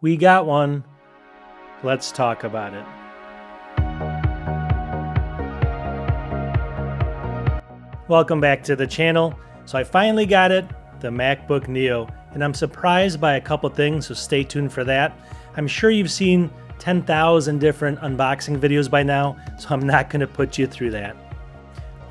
We got one. Let's talk about it. Welcome back to the channel. So I finally got it, the MacBook Neo, and I'm surprised by a couple things, so stay tuned for that. I'm sure you've seen 10,000 different unboxing videos by now, so I'm not going to put you through that.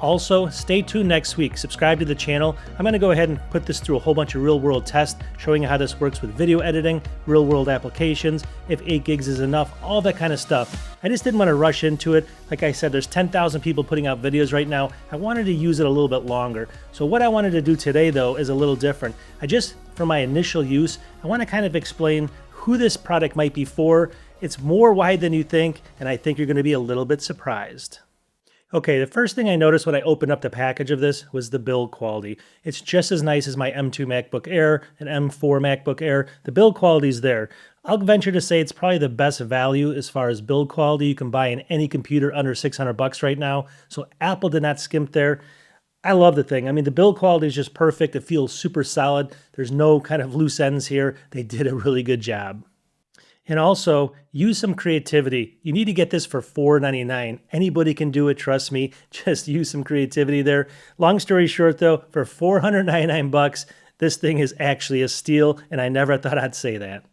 Also, stay tuned next week. Subscribe to the channel. I'm going to go ahead and put this through a whole bunch of real-world tests, showing you how this works with video editing, real-world applications, if 8 gigs is enough, all that kind of stuff. I just didn't want to rush into it. Like I said, there's 10,000 people putting out videos right now. I wanted to use it a little bit longer. So what I wanted to do today, though, is a little different. For my initial use, I want to kind of explain who this product might be for. It's more wide than you think, and I think you're going to be a little bit surprised. Okay, the first thing I noticed when I opened up the package of this was the build quality. It's just as nice as my M2 MacBook Air and M4 MacBook Air. The build quality is there. I'll venture to say it's probably the best value as far as build quality you can buy in any computer under 600 bucks right now. So Apple did not skimp there. I love the thing. I mean, the build quality is just perfect. It feels super solid. There's no kind of loose ends here. They did a really good job. And also, use some creativity. You need to get this for $4.99. Anybody can do it, trust me. Just use some creativity there. Long story short though, for 499 bucks, this thing is actually a steal, and I never thought I'd say that.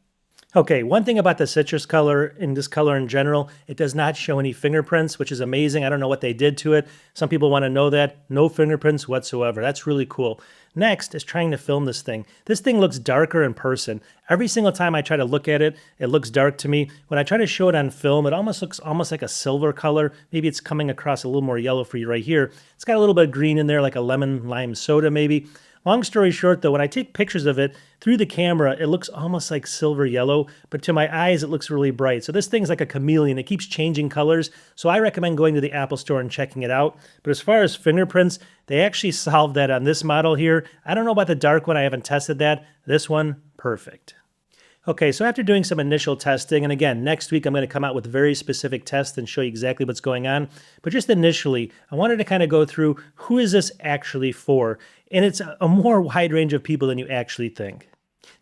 Okay, one thing about the citrus color and this color in general, it does not show any fingerprints, which is amazing. I don't know what they did to it. Some people want to know that. No fingerprints whatsoever. That's really cool. Next is trying to film this thing. This thing looks darker in person. Every single time I try to look at it, it looks dark to me. When I try to show it on film, it almost looks like a silver color. Maybe it's coming across a little more yellow for you right here. It's got a little bit of green in there, like a lemon lime soda maybe. Long story short though, when I take pictures of it through the camera, it looks almost like silver yellow, but to my eyes, it looks really bright. So this thing's like a chameleon. It keeps changing colors. So I recommend going to the Apple Store and checking it out. But as far as fingerprints, they actually solved that on this model here. I don't know about the dark one. I haven't tested that. This one, perfect. Okay, so after doing some initial testing, and again, next week I'm going to come out with very specific tests and show you exactly what's going on. But just initially, I wanted to kind of go through who is this actually for? And it's a more wide range of people than you actually think.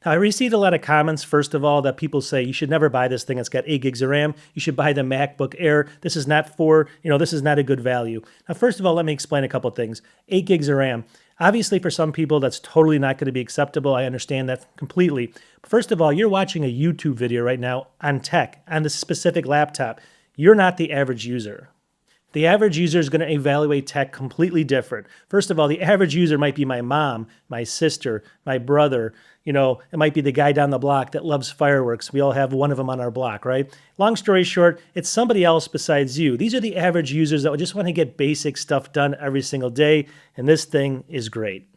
Now, I received a lot of comments, first of all, that people say you should never buy this thing. It's got 8 gigs of RAM. You should buy the MacBook Air. This is not for, this is not a good value. Now, first of all, let me explain a couple things. 8 gigs of RAM. Obviously, for some people, that's totally not going to be acceptable. I understand that completely. First of all, you're watching a YouTube video right now on tech, on this specific laptop. You're not the average user. The average user is going to evaluate tech completely different. First of all, the average user might be my mom, my sister, my brother. It might be the guy down the block that loves fireworks. We all have one of them on our block, right? Long story short, it's somebody else besides you. These are the average users that just want to get basic stuff done every single day, and this thing is great.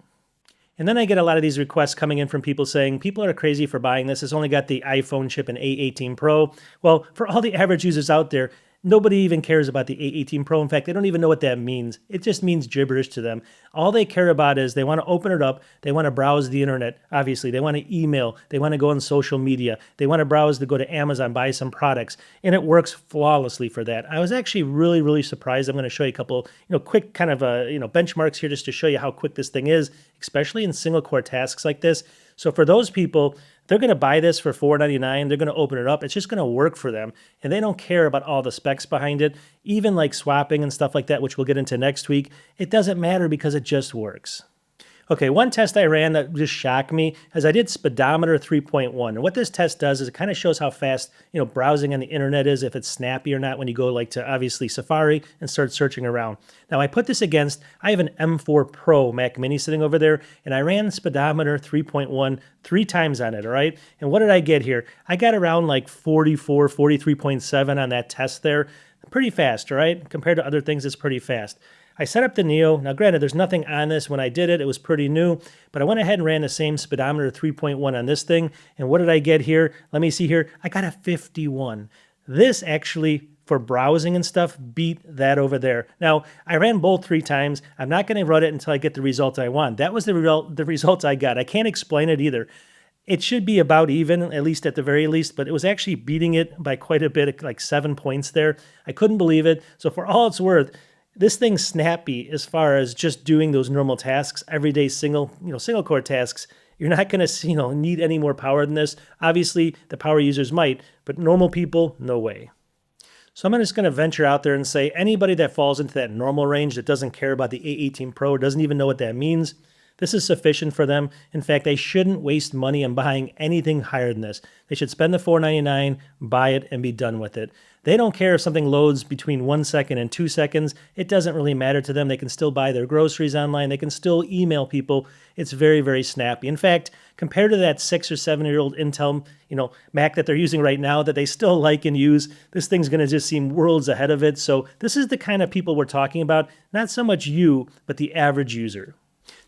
And then I get a lot of these requests coming in from people saying, people are crazy for buying this. It's only got the iPhone chip and A18 Pro. Well, for all the average users out there, nobody even cares about the A18 Pro. In fact, they don't even know what that means. It just means gibberish to them. All they care about is they want to open it up. They want to browse the internet. Obviously, they want to email. They want to go on social media. They want to browse to go to Amazon, buy some products. And it works flawlessly for that. I was actually really, really surprised. I'm going to show you a couple, quick kind of, benchmarks here just to show you how quick this thing is, especially in single core tasks like this. So for those people, they're going to buy this for $4.99. They're going to open it up. It's just going to work for them. And they don't care about all the specs behind it. Even like swapping and stuff like that, which we'll get into next week. It doesn't matter because it just works. Okay, one test I ran that just shocked me is I did Speedometer 3.1. And what this test does is it kind of shows how fast, browsing on the internet is, if it's snappy or not when you go like to obviously Safari and start searching around. Now I put this against, I have an M4 Pro Mac Mini sitting over there, and I ran Speedometer 3.1 3 times on it, all right? And what did I get here? I got around like 44, 43.7 on that test there. Pretty fast, all right? Compared to other things, it's pretty fast. I set up the Neo. Now, granted, there's nothing on this when I did it. It was pretty new, but I went ahead and ran the same Speedometer 3.1 on this thing. And what did I get here? Let me see here. I got a 51. This actually, for browsing and stuff, beat that over there. Now, I ran both 3 times. I'm not going to run it until I get the result I want. That was the results I got. I can't explain it either. It should be about even, at least at the very least, but it was actually beating it by quite a bit, like 7 points there. I couldn't believe it. So for all it's worth, this thing's snappy as far as just doing those normal tasks, everyday single core tasks. You're not going to, need any more power than this. Obviously, the power users might, but normal people, no way. So I'm just going to venture out there and say anybody that falls into that normal range that doesn't care about the A18 Pro, doesn't even know what that means, this is sufficient for them. In fact, they shouldn't waste money on buying anything higher than this. They should spend the $499, buy it, and be done with it. They don't care if something loads between 1 second and 2 seconds. It doesn't really matter to them. They can still buy their groceries online. They can still email people. It's very, very snappy. In fact, compared to that 6 or 7-year-old Intel, Mac that they're using right now that they still like and use, this thing's going to just seem worlds ahead of it. So this is the kind of people we're talking about. Not so much you, but the average user.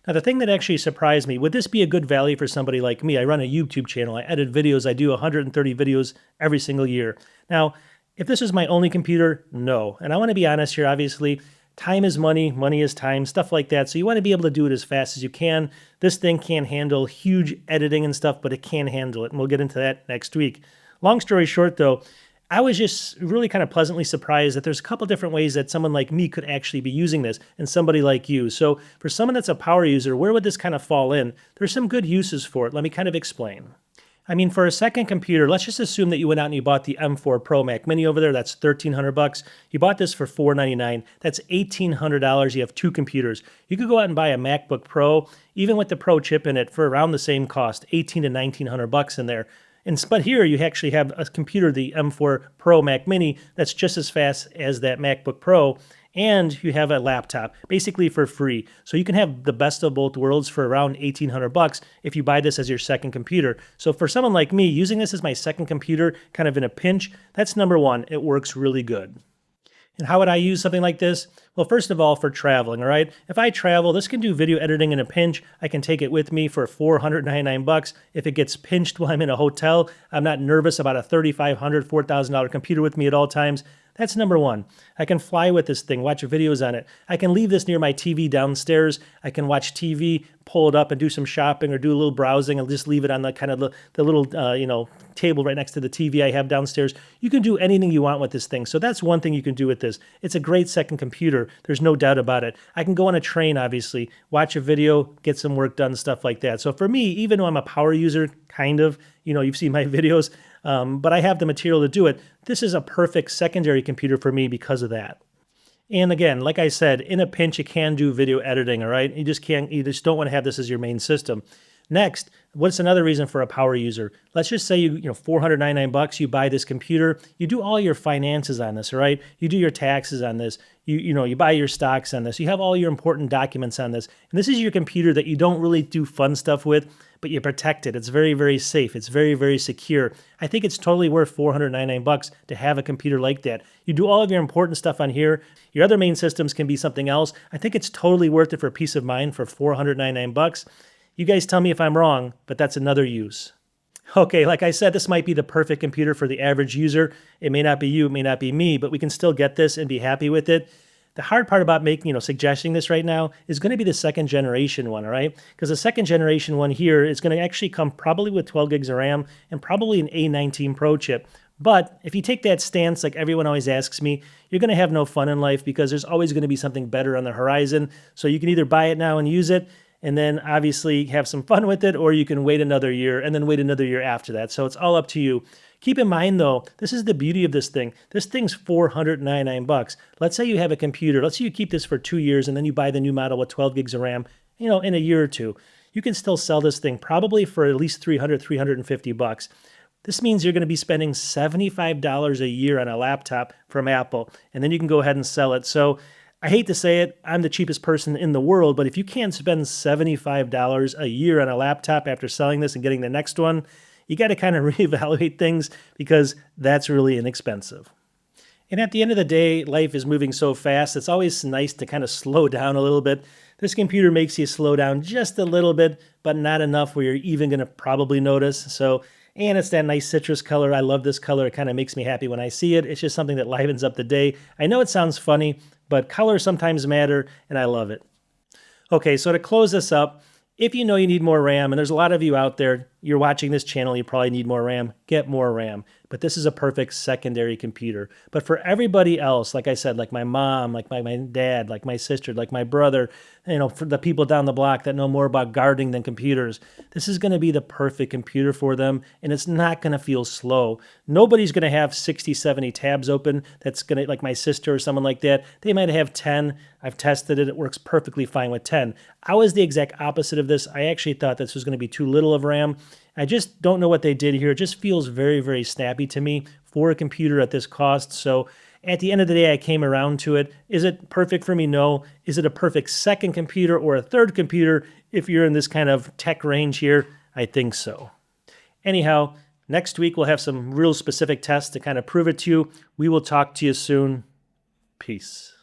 Now, the thing that actually surprised me, would this be a good value for somebody like me? I run a YouTube channel. I edit videos. I do 130 videos every single year. Now, if this was my only computer, no. And I want to be honest here, obviously. Time is money, money is time, stuff like that. So you want to be able to do it as fast as you can. This thing can't handle huge editing and stuff, but it can handle it. And we'll get into that next week. Long story short, though, I was just really kind of pleasantly surprised that there's a couple different ways that someone like me could actually be using this and somebody like you. So for someone that's a power user, where would this kind of fall in? There's some good uses for it. Let me kind of explain. I mean, for a second computer, let's just assume that you went out and you bought the M4 Pro Mac Mini over there. That's $1,300. You bought this for $499. That's $1,800. You have two computers. You could go out and buy a MacBook Pro, even with the Pro chip in it, for around the same cost, $1,800 to $1,900 in there. But here you actually have a computer, the M4 Pro Mac Mini, that's just as fast as that MacBook Pro, and you have a laptop, basically for free. So you can have the best of both worlds for around $1,800 if you buy this as your second computer. So for someone like me, using this as my second computer, kind of in a pinch, that's number one. It works really good. And how would I use something like this? Well, first of all, for traveling, all right? If I travel, this can do video editing in a pinch. I can take it with me for $499. If it gets pinched while I'm in a hotel, I'm not nervous about a $3,500, $4,000 computer with me at all times. That's number one. I can fly with this thing, watch videos on it. I can leave this near my TV downstairs. I can watch TV, pull it up and do some shopping or do a little browsing and just leave it on the kind of the little, table right next to the TV I have downstairs. You can do anything you want with this thing. So that's one thing you can do with this. It's a great second computer. There's no doubt about it. I can go on a train, obviously, watch a video, get some work done, stuff like that. So for me, even though I'm a power user, kind of, you've seen my videos, but I have the material to do it. This is a perfect secondary computer for me because of that. And again, like I said, in a pinch, you can do video editing, all right? You just don't want to have this as your main system. Next, what's another reason for a power user? Let's just say $499, you buy this computer, you do all your finances on this, all right? You do your taxes on this, you buy your stocks on this, you have all your important documents on this, and this is your computer that you don't really do fun stuff with, but you protect it. It's very, very safe. It's very, very secure. I think it's totally worth $499 to have a computer like that. You do all of your important stuff on here. Your other main systems can be something else. I think it's totally worth it for peace of mind for $499. You guys tell me if I'm wrong, but that's another use. Okay, like I said, this might be the perfect computer for the average user. It may not be you, it may not be me, but we can still get this and be happy with it. The hard part about suggesting this right now is going to be the second generation one, all right? Because the second generation one here is going to actually come probably with 12 gigs of RAM and probably an A19 Pro chip. But if you take that stance, like everyone always asks me, you're going to have no fun in life because there's always going to be something better on the horizon. So you can either buy it now and use it, and then obviously have some fun with it, or you can wait another year and then wait another year after that. So it's all up to you. Keep in mind though, this is the beauty of this thing. This thing's $499. Let's say you have a computer. Let's say you keep this for 2 years and then you buy the new model with 12 gigs of RAM, in a year or two. You can still sell this thing probably for at least $300, $350. This means you're going to be spending $75 a year on a laptop from Apple, and then you can go ahead and sell it. So I hate to say it, I'm the cheapest person in the world, but if you can't spend $75 a year on a laptop after selling this and getting the next one, you got to kind of reevaluate things because that's really inexpensive. And at the end of the day, life is moving so fast, it's always nice to kind of slow down a little bit. This computer makes you slow down just a little bit, but not enough where you're even going to probably notice. And it's that nice citrus color. I love this color. It kind of makes me happy when I see it. It's just something that livens up the day. I know it sounds funny, but colors sometimes matter, and I love it. Okay, so to close this up, If you know you need more RAM, and there's a lot of you out there, you're watching this channel, you probably need more RAM, get more RAM. But this is a perfect secondary computer. But for everybody else, like I said, like my mom, like my dad, like my sister, like my brother, for the people down the block that know more about gardening than computers, this is going to be the perfect computer for them, and it's not going to feel slow. Nobody's going to have 60, 70 tabs open. That's going to, like my sister or someone like that, they might have 10. I've tested it. It works perfectly fine with 10. I was the exact opposite of this. I actually thought this was going to be too little of RAM. I just don't know what they did here. It just feels very, very snappy to me for a computer at this cost. So at the end of the day, I came around to it. Is it perfect for me? No. Is it a perfect second computer or a third computer if you're in this kind of tech range here? I think so. Anyhow, next week we'll have some real specific tests to kind of prove it to you. We will talk to you soon. Peace.